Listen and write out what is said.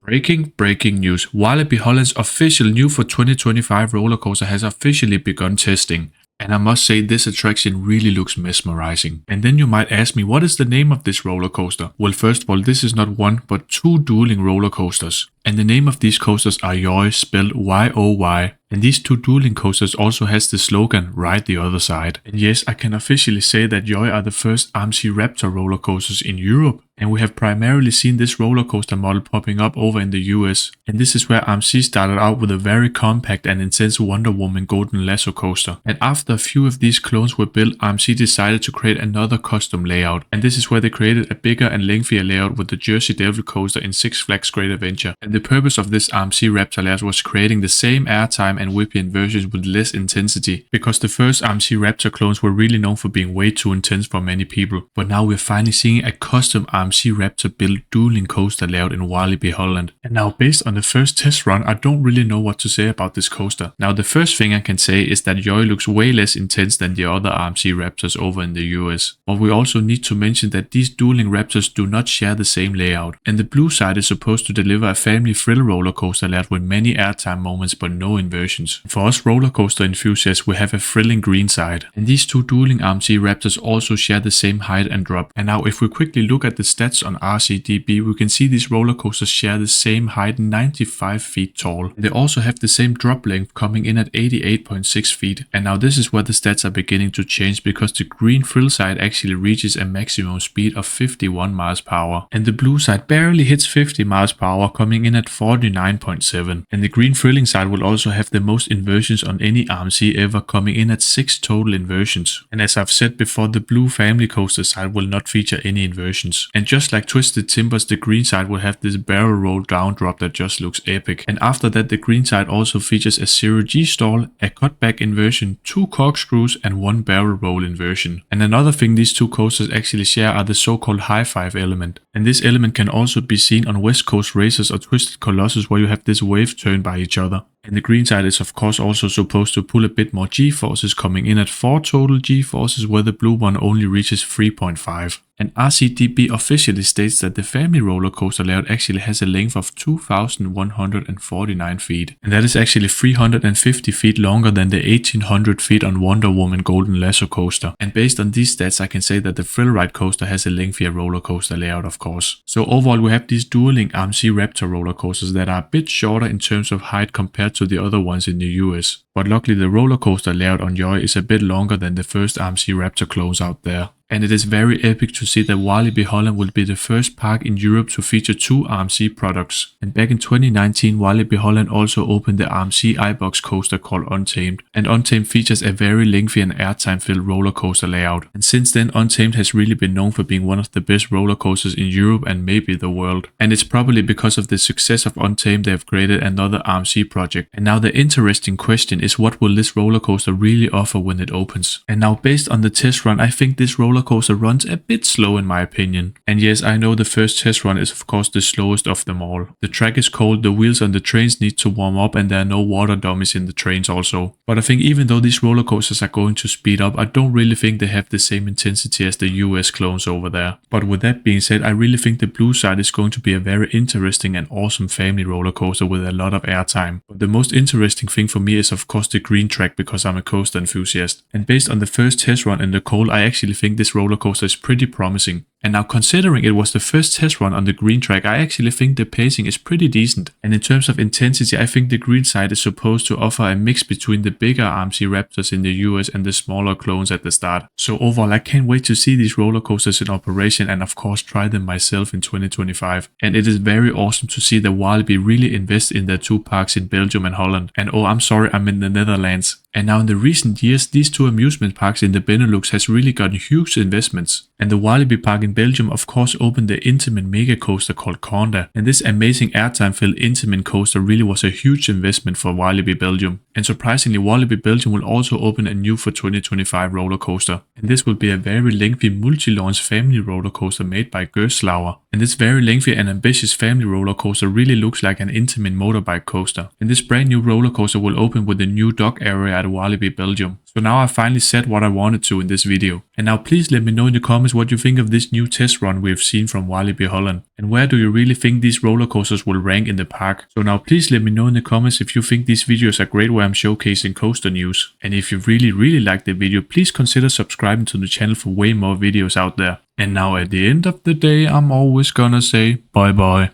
Breaking news. YoY Holland's official new for 2025 roller coaster has officially begun testing. And I must say this attraction really looks mesmerizing. And then you might ask me, what is the name of this roller coaster? Well, first of all, this is not one but two dueling roller coasters. And the name of these coasters are YoY, spelled YoY. And these two dueling coasters also has the slogan, Ride the Other Side. And yes, I can officially say that YoY are the first RMC Raptor roller coasters in Europe. And we have primarily seen this roller coaster model popping up over in the US. And this is where RMC started out with a very compact and intense Wonder Woman Golden Lasso coaster. And after a few of these clones were built, RMC decided to create another custom layout. And this is where they created a bigger and lengthier layout with the Jersey Devil coaster in Six Flags Great Adventure. And the purpose of this RMC Raptor layout was creating the same airtime and whip-in versions with less intensity, because the first RMC Raptor clones were really known for being way too intense for many people. But now we're finally seeing a custom RMC Raptor built dueling coaster layout in YoY Holland. And now, based on the first test run, I don't really know what to say about this coaster. Now, the first thing I can say is that YoY looks way less intense than the other RMC Raptors over in the US. But we also need to mention that these dueling Raptors do not share the same layout. And the blue side is supposed to deliver a family thrill roller coaster layout with many airtime moments but no inversions. For us roller coaster enthusiasts, we have a thrilling green side. And these two dueling RMC Raptors also share the same height and drop. And now if we quickly look at the stats on RCDB, we can see these roller coasters share the same height, 95 feet tall. They also have the same drop length, coming in at 88.6 feet. And now this is where the stats are beginning to change, because the green thrill side actually reaches a maximum speed of 51 miles per hour. And the blue side barely hits 50 miles per hour, coming in at 49.7. And the green thrilling side will also have the most inversions on any RMC ever, coming in at 6 total inversions. And as I've said before, the blue family coaster side will not feature any inversions. And just like Twisted Timbers, the green side will have this barrel roll down drop that just looks epic. And after that, the green side also features a 0G stall, a cutback inversion, 2 corkscrews and 1 barrel roll inversion. And another thing these two coasters actually share are the so-called high five element. And this element can also be seen on West Coast Racers or Twisted Colossus, where you have this wave turn by each other. And the green side is of course also supposed to pull a bit more G-forces, coming in at 4 total G-forces, where the blue one only reaches 3.5. And RCDB officially states that the family roller coaster layout actually has a length of 2,149 feet. And that is actually 350 feet longer than the 1,800 feet on Wonder Woman Golden Lasso coaster. And based on these stats, I can say that the Thrill Ride coaster has a lengthier roller coaster layout, of course. So overall, we have these dueling RMC Raptor roller coasters that are a bit shorter in terms of height compared to the other ones in the US. But luckily, the roller coaster layout on YoY is a bit longer than the first RMC Raptor clones out there. And it is very epic to see that YoY Holland will be the first park in Europe to feature 2 RMC products. And back in 2019, YoY Holland also opened the RMC iBox coaster called Untamed. And Untamed features a very lengthy and airtime-filled roller coaster layout. And since then, Untamed has really been known for being one of the best roller coasters in Europe and maybe the world. And it's probably because of the success of Untamed they have created another RMC project. And now the interesting question is, what will this roller coaster really offer when it opens? And now, based on the test run, I think this roller coaster runs a bit slow in my opinion. And yes, I know the first test run is of course the slowest of them all. The track is cold, the wheels on the trains need to warm up, and there are no water dummies in the trains also. But I think even though these roller coasters are going to speed up, I don't really think they have the same intensity as the US clones over there. But with that being said, I really think the blue side is going to be a very interesting and awesome family roller coaster with a lot of airtime. But the most interesting thing for me is of course the green track, because I'm a coaster enthusiast. And based on the first test run in the cold, I actually think this roller coaster is pretty promising. And now, considering it was the first test run on the green track, I actually think the pacing is pretty decent. And in terms of intensity, I think the green side is supposed to offer a mix between the bigger RMC Raptors in the US and the smaller clones at the start. So overall, I can't wait to see these roller coasters in operation and of course try them myself in 2025. And it is very awesome to see that YoY really invest in their 2 parks in Belgium and Holland. And oh, I'm sorry, I'm in the Netherlands. And now in the recent years, these 2 amusement parks in the Benelux has really gotten huge investments. And the YoY park in Belgium of course opened the Intamin mega coaster called Conda. And this amazing airtime-filled Intamin coaster really was a huge investment for YoY Belgium. And surprisingly, YoY Belgium will also open a new for 2025 roller coaster. And this will be a very lengthy multi-launch family roller coaster made by Gerslauer. And this very lengthy and ambitious family roller coaster really looks like an Intamin motorbike coaster. And this brand new roller coaster will open with a new dock area at YoY Belgium. So now I finally said what I wanted to in this video. And now please let me know in the comments what you think of this new test run we have seen from Walibi Holland? And where do you really think these roller coasters will rank in the park? So now please let me know in the comments if you think these videos are great where I'm showcasing coaster news. And if you really liked the video, please consider subscribing to the channel for way more videos out there. And now at the end of the day, I'm always gonna say bye bye.